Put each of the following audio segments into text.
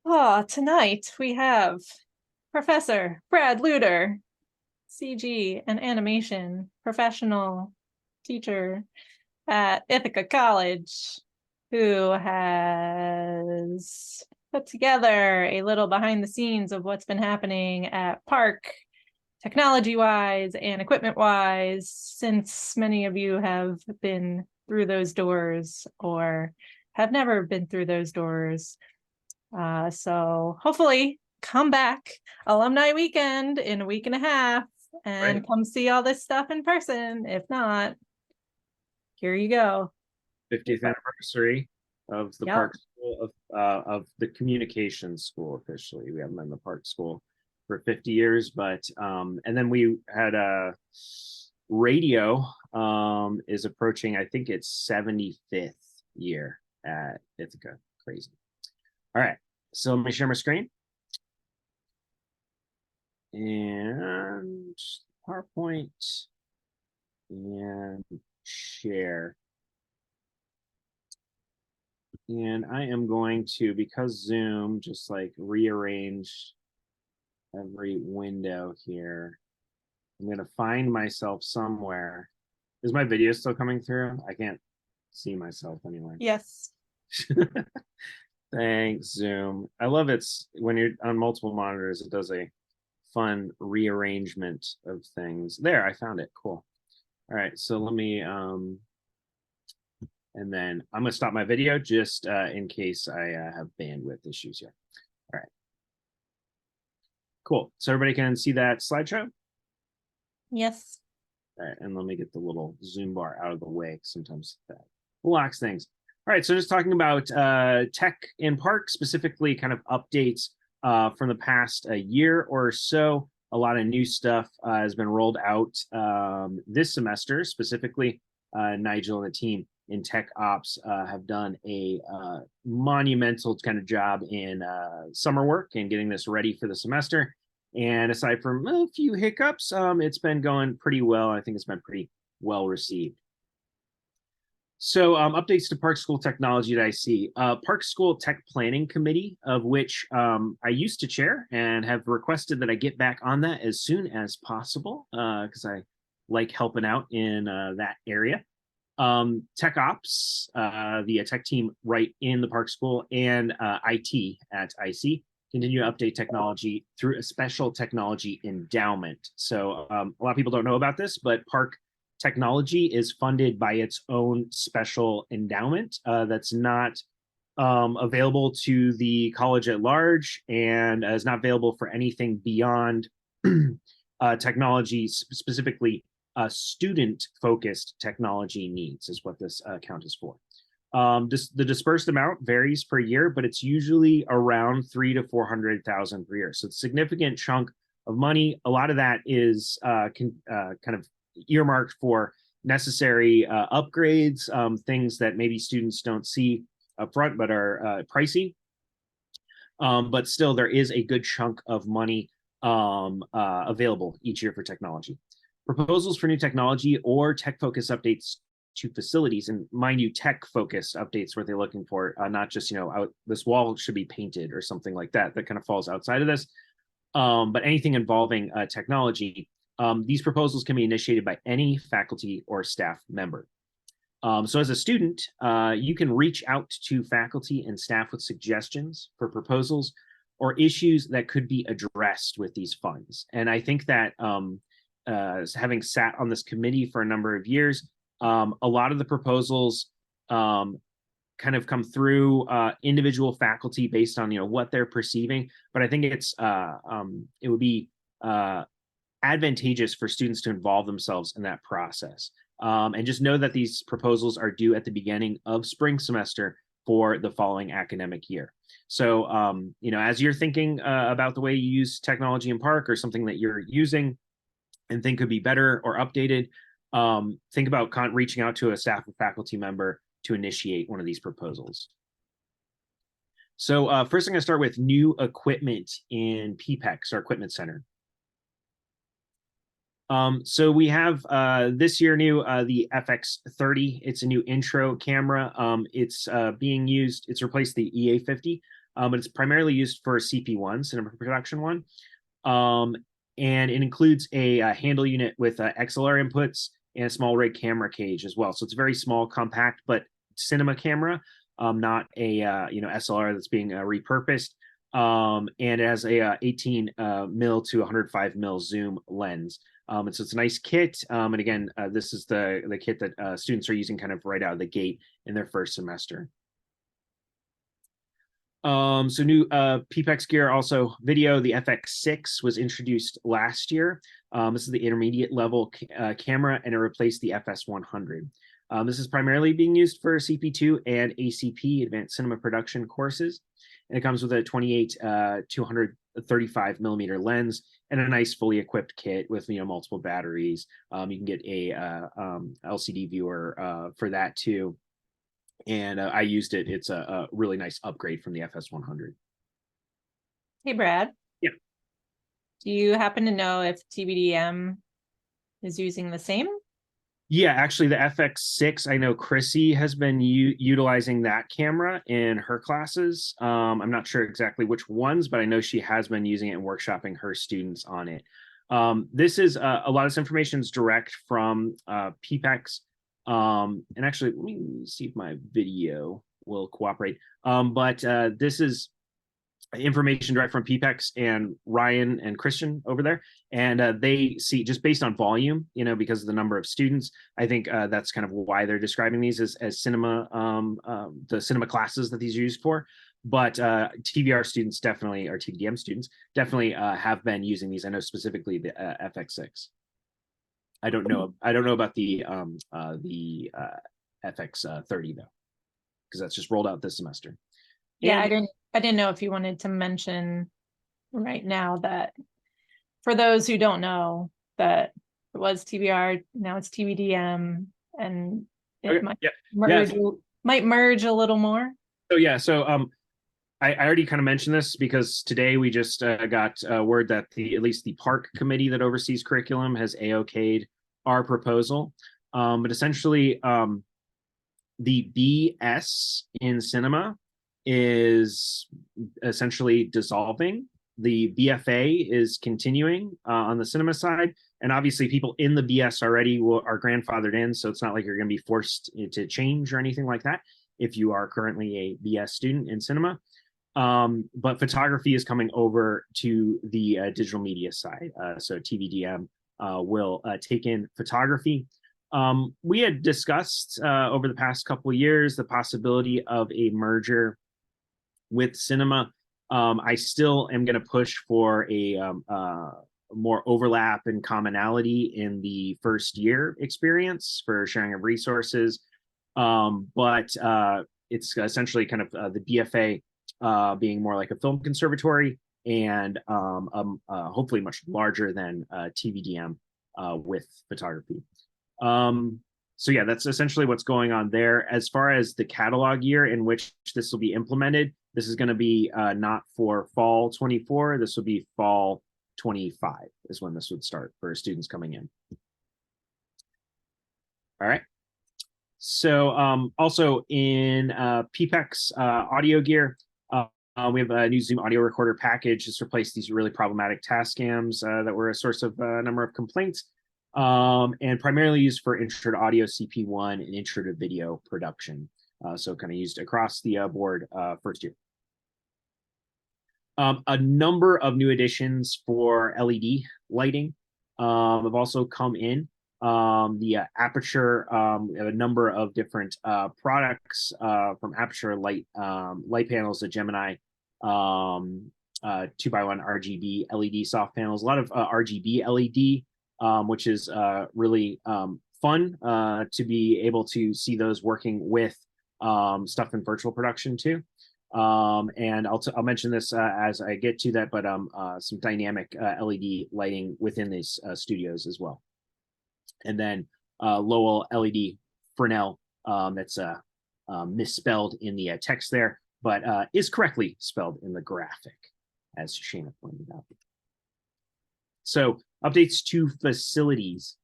Tonight we have Professor Brad Lewter, CG and animation professional teacher at Ithaca College, who has put together a little behind the scenes of what's been happening at Park, technology-wise and equipment-wise, since many of you have been through those doors or have never been through those doors. So hopefully come back alumni weekend in a week and a half and come see all this stuff in person. If not, here you go. 50th anniversary of the Park School of the Communications School officially. We haven't been in the Park School for 50 years, but and then we had a radio is approaching, I think it's 75th year at Ithaca. Crazy. All right, so let me share my screen. And PowerPoint and share. And I am going to, because Zoom just like rearrange every window here, I'm going to find myself somewhere. Is my video still coming through? I can't see myself anyway. Yes. Thanks, Zoom. I love it's when you're on multiple monitors, it does a fun rearrangement of things. There, I found it. Cool. All right, so let me, and then I'm going to stop my video just in case I have bandwidth issues here. All right. Cool. So everybody can see that slideshow? Yes. All right, and let me get the little Zoom bar out of the way. Sometimes that blocks things. All right, so just talking about tech in Park, specifically kind of updates from the past year or so. A lot of new stuff has been rolled out this semester. Specifically, Nigel and the team in Tech Ops have done a monumental kind of job in summer work and getting this ready for the semester. And aside from a few hiccups, it's been going pretty well. I think it's been pretty well received. So updates to Park School technology that I see. Park School Tech Planning Committee, of which I used to chair and have requested that I get back on that as soon as possible because I like helping out in that area. Tech Ops, the tech team right in the Park School, and IT at IC continue to update technology through a special technology endowment. So a lot of people don't know about this, but Park Technology is funded by its own special endowment that's not available to the college at large and is not available for anything beyond technology, specifically student-focused technology needs is what this account is for. The dispersed amount varies per year, but it's usually around $300,000 to $400,000 per year. So it's a significant chunk of money. A lot of that is kind of earmarked for necessary upgrades, things that maybe students don't see up front but are pricey. But still, there is a good chunk of money available each year for technology. Proposals for new technology or tech-focused updates to facilities, and mind you, tech-focused updates what they're looking for, not just, this wall should be painted or something like that. That kind of falls outside of this. But anything involving technology, these proposals can be initiated by any faculty or staff member. So as a student, you can reach out to faculty and staff with suggestions for proposals or issues that could be addressed with these funds. And I think that having sat on this committee for a number of years, a lot of the proposals kind of come through individual faculty based on what they're perceiving. But I think it would be advantageous for students to involve themselves in that process. And just know that these proposals are due at the beginning of spring semester for the following academic year. So, as you're thinking about the way you use technology in Park or something that you're using and think could be better or updated, think about reaching out to a staff or faculty member to initiate one of these proposals. So first I'm going to start with new equipment in PPEX, our equipment center. So we have this year new the FX30. It's a new intro camera. It's being used. It's replaced the EA50. but it's primarily used for CP1, cinema production one. And it includes a handle unit with XLR inputs and a small rig camera cage as well. So it's a very small, compact, but cinema camera, not a SLR that's being repurposed. And it has a 18 mil to 105 mil zoom lens. And so it's a nice kit. And again, this is the kit that students are using kind of right out of the gate in their first semester. So new PPEX gear, also video. The FX6 was introduced last year. This is the intermediate level camera, and it replaced the FS100. This is primarily being used for CP2 and ACP, Advanced Cinema Production courses. And it comes with a 28 to 135 millimeter lens and a nice fully equipped kit with multiple batteries. You can get a LCD viewer for that too. And I used it. It's a really nice upgrade from the FS100. Hey, Brad. Yeah. Do you happen to know if TBDM is using the same? Yeah, actually, the FX6, I know Chrissy has been utilizing that camera in her classes. I'm not sure exactly which ones, but I know she has been using it and workshopping her students on it. This is a lot of this information is direct from PPEX. And actually, let me see if my video will cooperate. But this is information direct from PPEX and Ryan and Christian over there. And they see, just based on volume, because of the number of students, I think that's kind of why they're describing these as cinema, the cinema classes that these are used for. But TBR students definitely, or TBDM students definitely have been using these. I know specifically the FX6. I don't know about the FX30 though, because that's just rolled out this semester. Yeah, And I didn't know if you wanted to mention right now that for those who don't know, that it was TBR, now it's TBDM, and it might merge a little more. So I already kind of mentioned this because today we just got word that at least the park committee that oversees curriculum has AOK'd our proposal. But essentially, the BS in cinema is essentially dissolving. The BFA is continuing on the cinema side. And obviously people in the BS already are grandfathered in. So it's not like you're going to be forced to change or anything like that if you are currently a BS student in cinema. But photography is coming over to the digital media side. So TVDM will take in photography. We had discussed over the past couple of years the possibility of a merger with cinema. I still am going to push for a more overlap and commonality in the first year experience for sharing of resources. But it's essentially kind of the BFA being more like a film conservatory and hopefully much larger than TVDM with photography. So yeah, that's essentially what's going on there. As far as the catalog year in which this will be implemented, this is going to be not for fall 24. This will be fall 25 is when this would start for students coming in. All right. So also in PPEX audio gear, we have a new Zoom audio recorder package. It's replaced these really problematic Tascams that were a source of a number of complaints, and primarily used for intro to audio CP1 and intro to video production. So kind of used across the board first year. A number of new additions for LED lighting have also come in. The Aperture, we have a number of different products from Aperture light panels to Gemini, 2x1 RGB LED soft panels, a lot of RGB LED, which is really fun to be able to see those working with stuff in virtual production too. And I'll mention this as I get to that, but some dynamic LED lighting within these studios as well. And then Lowell LED Fresnel, that's misspelled in the text there, but is correctly spelled in the graphic, as Shana pointed out. So updates to facilities.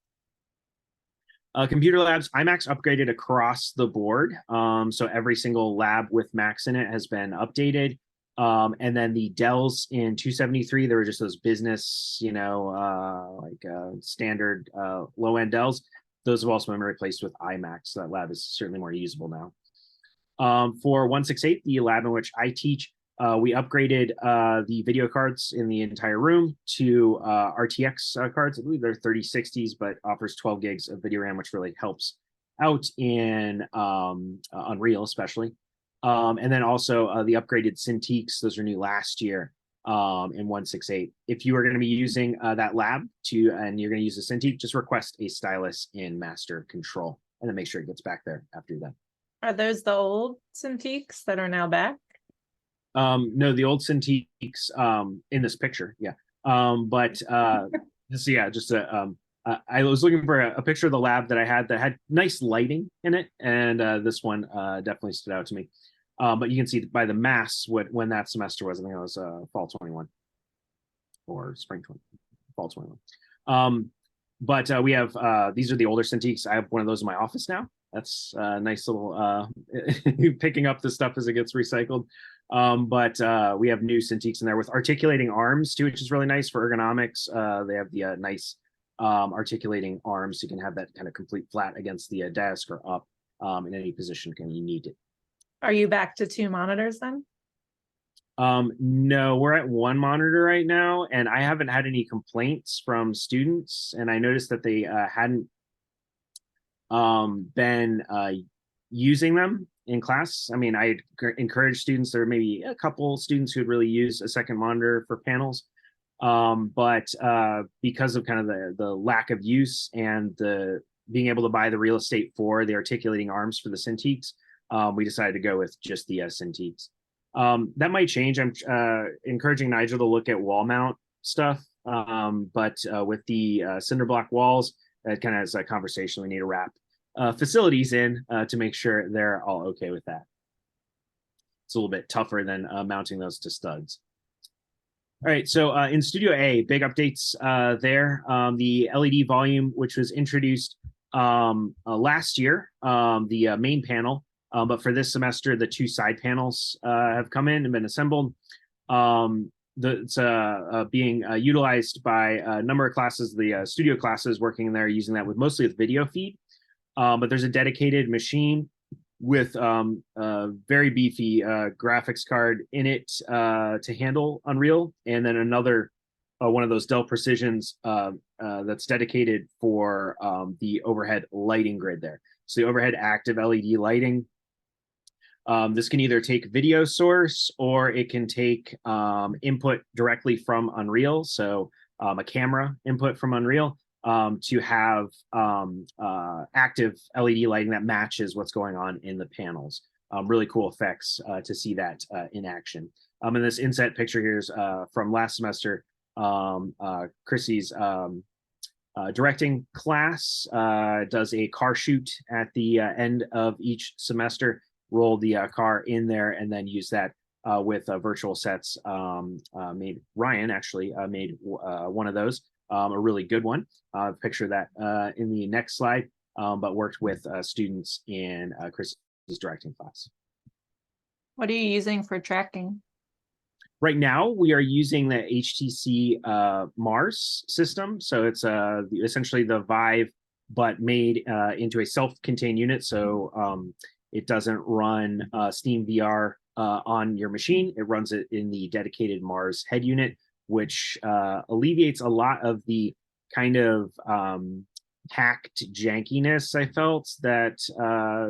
Computer labs, IMAX upgraded across the board. So every single lab with Max in it has been updated. And then the Dells in 273, there were just those business, standard low-end Dells. Those have also been replaced with iMacs. So that lab is certainly more usable now. For 168, the lab in which I teach, we upgraded the video cards in the entire room to RTX cards. I believe they're 3060s, but offers 12 gigs of video RAM, which really helps out in Unreal, especially. And then also the upgraded Cintiqs. Those are new last year in 168. If you are going to be using that lab and you're going to use a Cintiq, just request a stylus in Master Control, and then make sure it gets back there after that. Are those the old Cintiqs that are now back? No, the old Cintiqs in this picture, yeah. But I was looking for a picture of the lab that I had that had nice lighting in it, and this one definitely stood out to me. But you can see by the mass when that semester was. I think it was fall 21 or spring 20, fall 21. But we have these are the older Cintiqs. I have one of those in my office now. That's a nice little picking up the stuff as it gets recycled. But we have new Cintiqs in there with articulating arms too, which is really nice for ergonomics. They have the nice articulating arms, so you can have that kind of complete flat against the desk or up in any position you need it. Are you back to 2 monitors then? No, we're at 1 monitor right now, and I haven't had any complaints from students, and I noticed that they hadn't been using them in class. I mean, I encourage students. There may be a couple students who would really use a second monitor for panels, but because of kind of the lack of use and the being able to buy the real estate for the articulating arms for the Cintiqs, we decided to go with just the Cintiqs. That might change. I'm encouraging Nigel to look at wall mount stuff, but with the cinder block walls, that kind of is a conversation we need to wrap facilities in to make sure they're all okay with that. It's a little bit tougher than mounting those to studs. All right, so in Studio A, big updates there. The LED volume, which was introduced last year, the main panel, but for this semester, the 2 side panels have come in and been assembled. It's being utilized by a number of classes, the studio classes working in there, using that with mostly with video feed. But there's a dedicated machine with a very beefy graphics card in it to handle Unreal, and then another one of those Dell Precisions that's dedicated for the overhead lighting grid there. So the overhead active LED lighting. This can either take video source or it can take input directly from Unreal, so a camera input from Unreal, to have active LED lighting that matches what's going on in the panels. Really cool effects to see that in action. And this inset picture here is from last semester. Chrissy's directing class does a car shoot at the end of each semester, roll the car in there, and then use that with virtual sets. Ryan actually made one of those, a really good one. Picture that in the next slide, but worked with students in Chris's directing class. What are you using for tracking? Right now, we are using the HTC Mars system. So it's essentially the Vive, but made into a self-contained unit. So it doesn't run Steam VR on your machine. It runs it in the dedicated Mars head unit, which alleviates a lot of the kind of hacked jankiness I felt that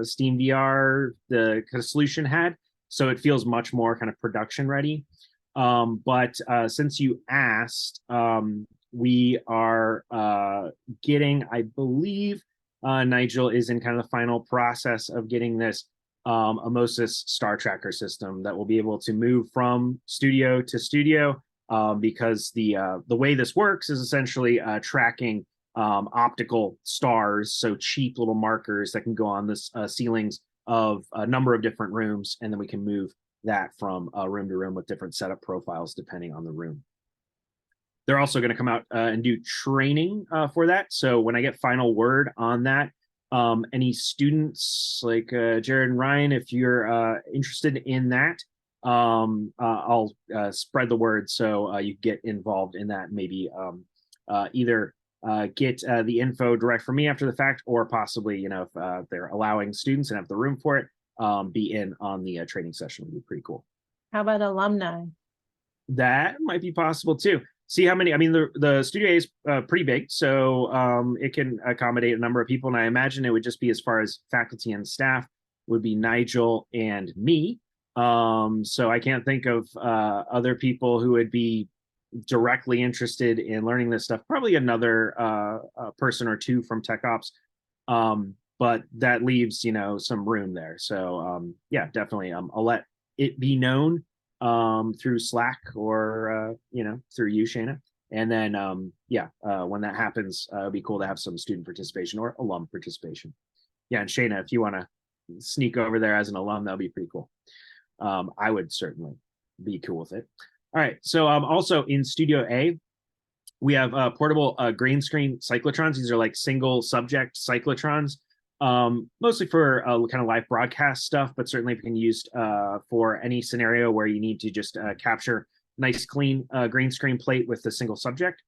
Steam VR, the kind of solution, had. So it feels much more kind of production ready. But since you asked, we are getting, I believe, Nigel is in kind of the final process of getting this Osmos Star Tracker system that will be able to move from studio to studio, because the way this works is essentially tracking optical stars, so cheap little markers that can go on the ceilings of a number of different rooms, and then we can move that from room to room with different setup profiles depending on the room. They're also going to come out and do training for that. So when I get final word on that, any students like Jared and Ryan, if you're interested in that, I'll spread the word so you get involved in that. Maybe either get the info direct from me after the fact, or possibly, if they're allowing students and have the room for it, be in on the training session. Would be pretty cool. How about alumni? That might be possible too. See how many. I mean, the studio A is pretty big, so it can accommodate a number of people. And I imagine it would just be, as far as faculty and staff, would be Nigel and me. So I can't think of other people who would be directly interested in learning this stuff. Probably another person or two from Tech Ops, but that leaves some room there. So yeah, definitely. I'll let it be known through Slack or through you, Shayna. And then when that happens, it'd be cool to have some student participation or alum participation. Yeah, and Shayna, if you want to sneak over there as an alum, that'd be pretty cool. I would certainly be cool with it. All right, so also in Studio A, we have portable green screen cyclotrons. These are like single subject cyclotrons, mostly for kind of live broadcast stuff, but certainly can be used for any scenario where you need to just capture nice clean green screen plate with a single subject.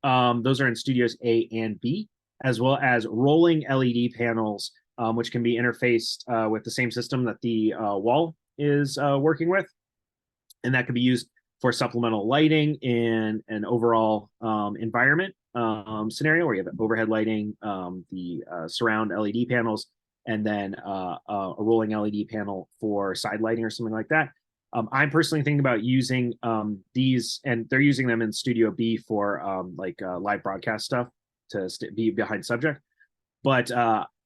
Those are in Studios A and B, as well as rolling LED panels, which can be interfaced with the same system that the wall is working with. And that can be used for supplemental lighting in an overall environment scenario where you have overhead lighting, the surround LED panels, and then a rolling LED panel for side lighting or something like that. I'm personally thinking about using these, and they're using them in Studio B for live broadcast stuff to be behind subject. But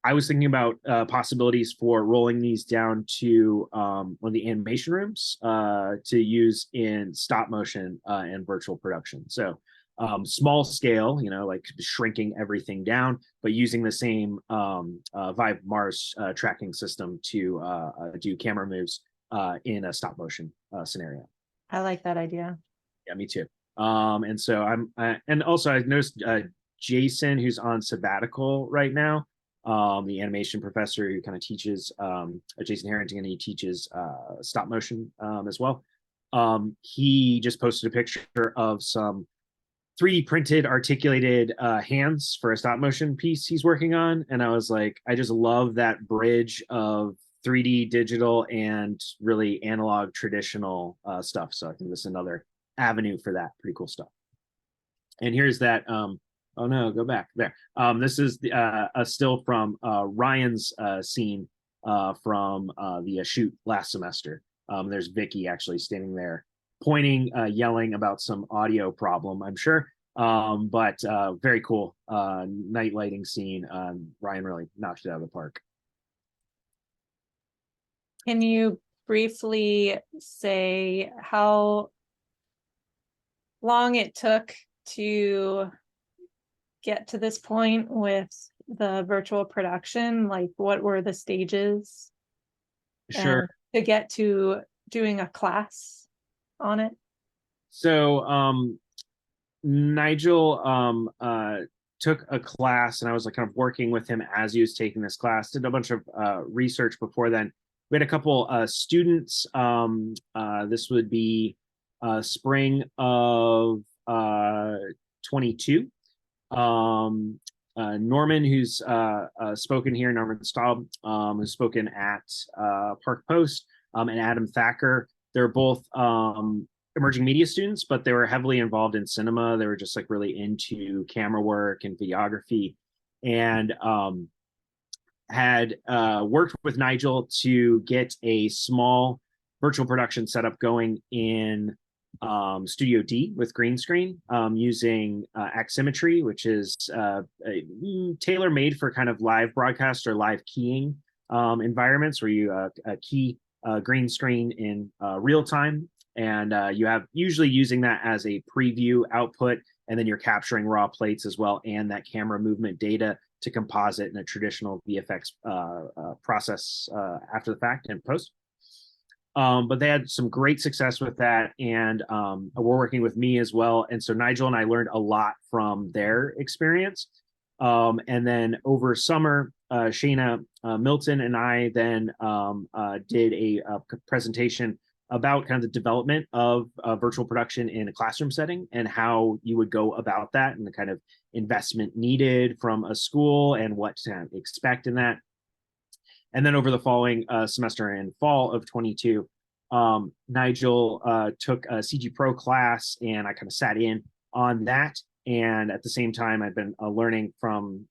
I was thinking about possibilities for rolling these down to one of the animation rooms to use in stop motion and virtual production. So small scale, like shrinking everything down, but using the same Vive Mars tracking system to do camera moves in a stop motion scenario. I like that idea. Yeah, me too. And so and also I noticed Jason, who's on sabbatical right now, the animation professor who kind of teaches Jason Harrington, and he teaches stop motion as well. He just posted a picture of some 3D printed articulated hands for a stop motion piece he's working on. And I was like, I just love that bridge of 3D digital and really analog traditional stuff. So I think this is another avenue for that. Pretty cool stuff. And here's that. Oh no, go back there. This is a still from Ryan's scene from the shoot last semester. There's Vicky actually standing there pointing, yelling about some audio problem, I'm sure. But very cool night lighting scene. Ryan really knocked it out of the park. Can you briefly say how long it took to get to this point with the virtual production? Like, what were the stages? Sure. To get to doing a class on it? So Nigel took a class, and I was like kind of working with him as he was taking this class. Did a bunch of research before then. We had a couple students. This would be spring of 22. Norman, who's spoken here, Norman Staub, who's spoken at Park Post, and Adam Thacker. They're both emerging media students, but they were heavily involved in cinema. They were just like really into camera work and videography, and had worked with Nigel to get a small virtual production setup going in Studio D with green screen, using Aximetry, which is tailor-made for kind of live broadcast or live keying environments where you key green screen in real time, and you have usually using that as a preview output, and then you're capturing raw plates as well and that camera movement data to composite in a traditional VFX process after the fact and post. But they had some great success with that, and we're working with me as well. And so Nigel and I learned a lot from their experience. And then over summer, Shayna Milton and I then did a presentation about kind of the development of virtual production in a classroom setting and how you would go about that and the kind of investment needed from a school and what to expect in that. And then over the following semester in fall of 22, Nigel took a CG Pro class and I kind of sat in on that. And at the same time, I've been learning from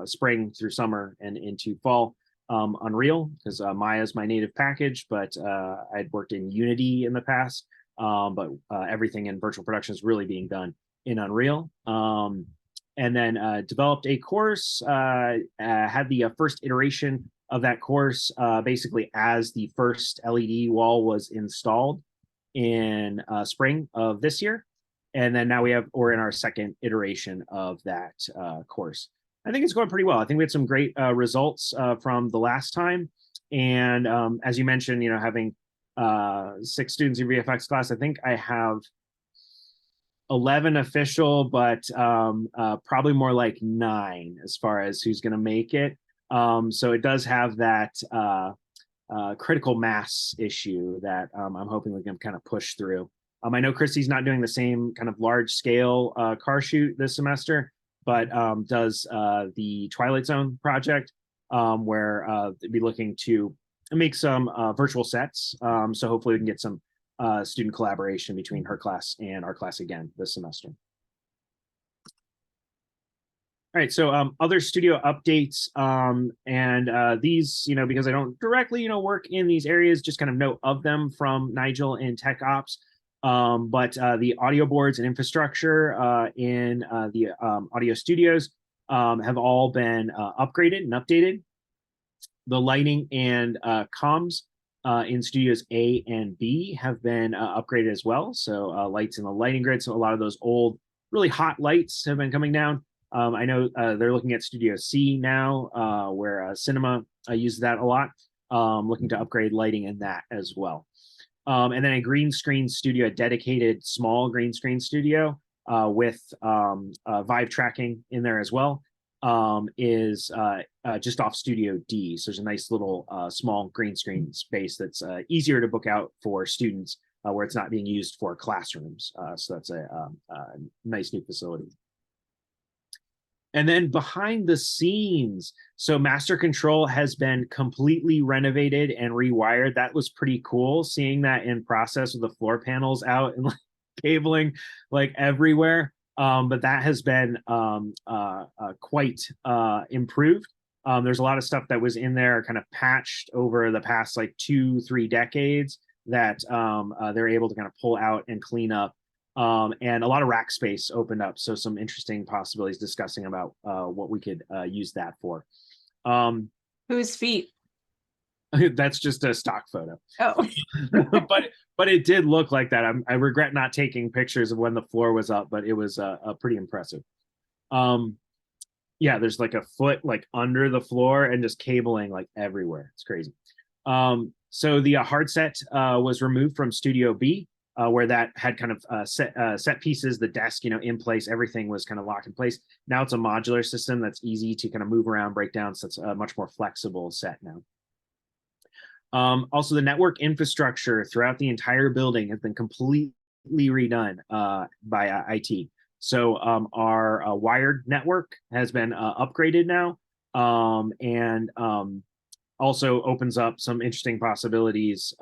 spring through summer and into fall Unreal, because Maya is my native package, but I'd worked in Unity in the past, but everything in virtual production is really being done in Unreal. And then developed a course, had the first iteration of that course basically as the first LED wall was installed in spring of this year. And then now we're in our second iteration of that course. I think it's going pretty well. I think we had some great results from the last time. And as you mentioned, having 6 students in VFX class, I think I have 11 official, but probably more like 9 as far as who's going to make it. So it does have that critical mass issue that I'm hoping we can kind of push through. I know Christy's not doing the same kind of large scale car shoot this semester, but does the Twilight Zone project, where they'd be looking to make some virtual sets. So hopefully we can get some student collaboration between her class and our class again this semester. All right, so other studio updates, and these, because I don't directly, work in these areas, just kind of know of them from Nigel in Tech Ops. But the audio boards and infrastructure in the audio studios have all been upgraded and updated. The lighting and comms in studios A and B have been upgraded as well. So lights in the lighting grid. So a lot of those old, really hot lights have been coming down. I know they're looking at Studio C now, where Cinema uses that a lot, looking to upgrade lighting in that as well. And then a green screen studio, a dedicated small green screen studio with Vive tracking in there as well, is just off Studio D. So there's a nice little small green screen space that's easier to book out for students where it's not being used for classrooms. So that's a nice new facility. And then behind the scenes, so Master Control has been completely renovated and rewired. That was pretty cool, seeing that in process with the floor panels out and cabling everywhere. But that has been quite improved. There's a lot of stuff that was in there kind of patched over the past 2-3 decades that they're able to kind of pull out and clean up. And a lot of rack space opened up. So some interesting possibilities discussing about what we could use that for. Whose feet? That's just a stock photo. Oh. but it did look like that. I regret not taking pictures of when the floor was up, but it was pretty impressive. Yeah, there's a foot under the floor and just cabling everywhere. It's crazy. So the hard set was removed from Studio B. Where that had kind of set pieces, the desk, in place, everything was kind of locked in place. Now it's a modular system that's easy to kind of move around, break down. So it's a much more flexible set now. Also, the network infrastructure throughout the entire building has been completely redone by IT. So our wired network has been upgraded now, and also opens up some interesting possibilities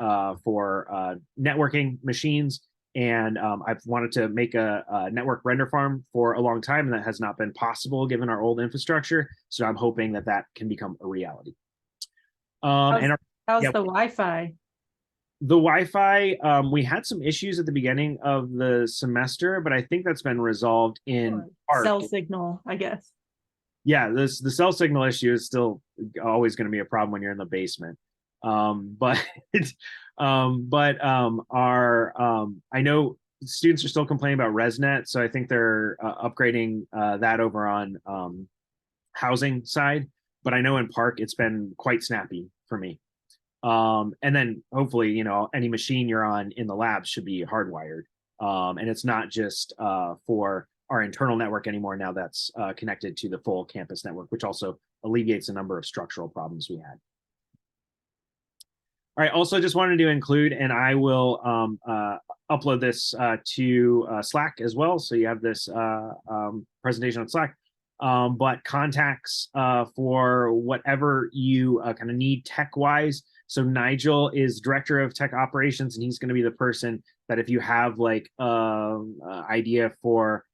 for networking machines. And I've wanted to make a network render farm for a long time, and that has not been possible given our old infrastructure. So I'm hoping that that can become a reality. How's the Wi-Fi? The Wi-Fi, we had some issues at the beginning of the semester, but I think that's been resolved in part. Cell signal, I guess. Yeah, the cell signal issue is still always going to be a problem when you're in the basement. But I know students are still complaining about ResNet, so I think they're upgrading that over on housing side. But I know in Park it's been quite snappy for me. And then hopefully, any machine you're on in the lab should be hardwired. And it's not just for our internal network anymore. Now that's connected to the full campus network, which also alleviates a number of structural problems we had. All right. Also, just wanted to include, and I will upload this to Slack as well. So you have this presentation on Slack. But contacts for whatever you kind of need tech-wise. So Nigel is director of tech operations, and he's going to be the person that if you have like idea for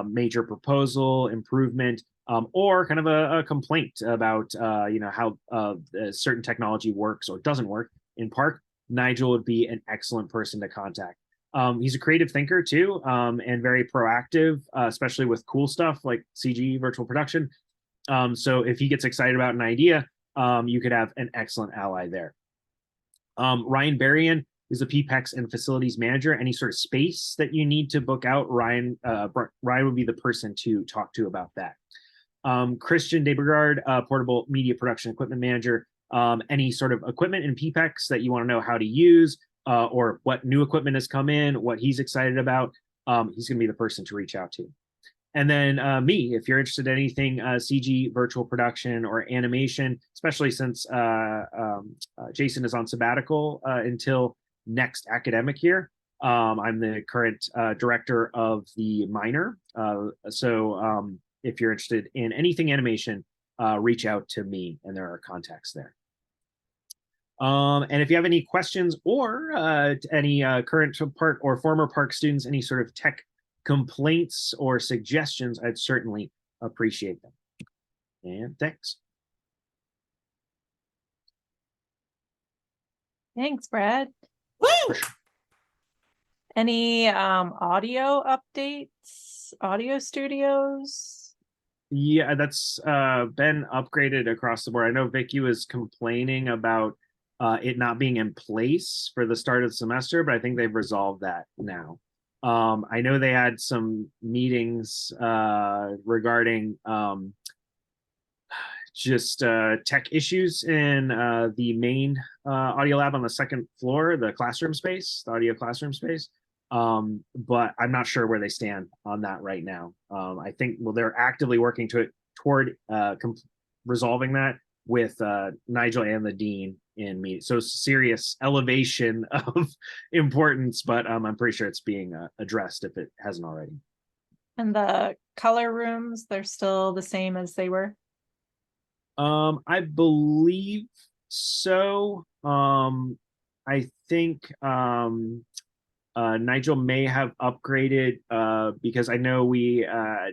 major proposal improvement, or kind of a complaint about how certain technology works or doesn't work in Park, Nigel would be an excellent person to contact. He's a creative thinker too, and very proactive, especially with cool stuff like CG virtual production. So if he gets excited about an idea, you could have an excellent ally there. Ryan Berrien is a PPEX and facilities manager. Any sort of space that you need to book out, Ryan would be the person to talk to about that. Christian Debergard, portable media production equipment manager. Any sort of equipment in PPEX that you want to know how to use, or what new equipment has come in, what he's excited about, he's going to be the person to reach out to. And then me, if you're interested in anything CG, virtual production, or animation, especially since Jason is on sabbatical until next academic year. I'm the current director of the minor. So if you're interested in anything animation, reach out to me, and there are contacts there. And if you have any questions or any current Park or former Park students, any sort of tech complaints or suggestions, I'd certainly appreciate them. And thanks. Thanks, Brad. Woo! Any audio updates, audio studios? Yeah, that's been upgraded across the board. I know Vicky was complaining about it not being in place for the start of the semester, but I think they've resolved that now. I know they had some meetings regarding just tech issues in the main audio lab on the second floor, the classroom space, the audio classroom space. But I'm not sure where they stand on that right now. I think, well, they're actively working toward resolving that with Nigel and the dean in me. So serious elevation of importance, but I'm pretty sure it's being addressed if it hasn't already. And the color rooms, they're still the same as they were? I believe so. I think Nigel may have upgraded because I know we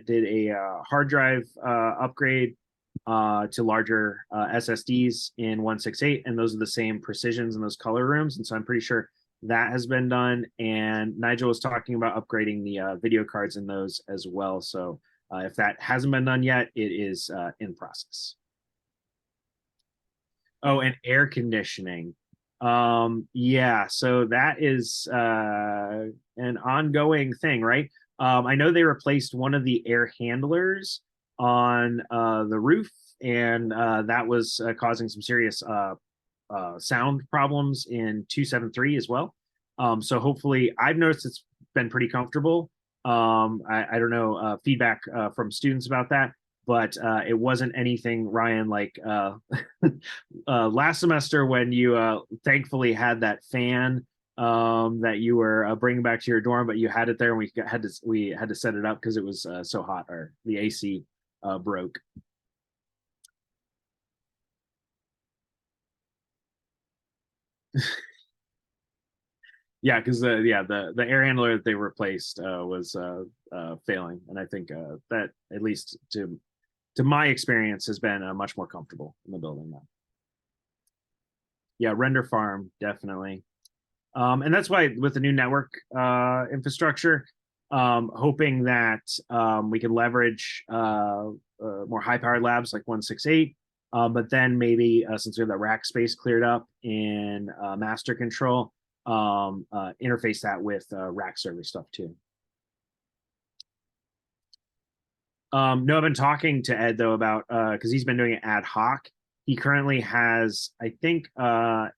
did a hard drive upgrade to larger SSDs in 168, and those are the same precisions in those color rooms, and so I'm pretty sure that has been done. And Nigel was talking about upgrading the video cards in those as well. So if that hasn't been done yet, it is in process. Oh, and air conditioning. Yeah, so that is an ongoing thing, right? I know they replaced one of the air handlers on the roof, and that was causing some serious sound problems in 273 as well. So hopefully, I've noticed it's been pretty comfortable. I don't know feedback from students about that, but it wasn't anything, Ryan, like last semester when you thankfully had that fan that you were bringing back to your dorm, but you had it there, and we had to set it up because it was so hot, or the AC broke. Yeah, because the air handler that they replaced was failing, and I think that, at least to my experience, has been much more comfortable in the building now. Yeah, render farm, definitely. And that's why with the new network infrastructure, hoping that we can leverage more high-powered labs like 168, but then maybe since we have that rack space cleared up in master control, interface that with rack server stuff too. No, I've been talking to Ed though about because he's been doing it ad hoc. He currently has, I think, a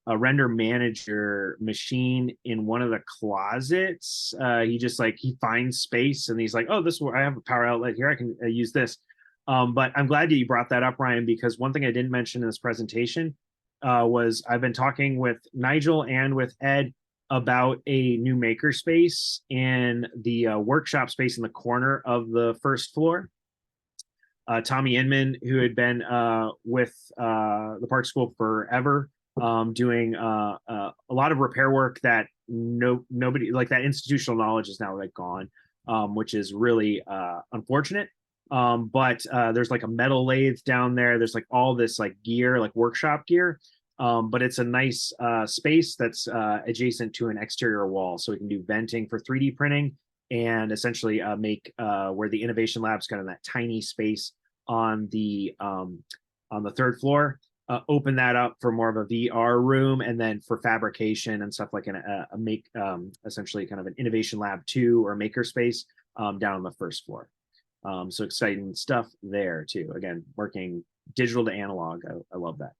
render manager machine in one of the closets. He finds space, and he's like, oh, I have a power outlet here, I can use this. But I'm glad that you brought that up, Ryan, because one thing I didn't mention in this presentation was I've been talking with Nigel and with Ed about a new makerspace in the workshop space in the corner of the first floor. Tommy Inman, who had been with the Park School forever, doing a lot of repair work that nobody, like, that institutional knowledge is now like gone, which is really unfortunate. But there's like a metal lathe down there. There's like all this like gear, like workshop gear. But it's a nice space that's adjacent to an exterior wall, so we can do venting for 3D printing and essentially make where the innovation lab's kind of that tiny space on the third floor. Open that up for more of a VR room, and then for fabrication and stuff like essentially kind of an innovation lab 2 or maker space down on the first floor. So exciting stuff there too. Again, working digital to analog. I love that.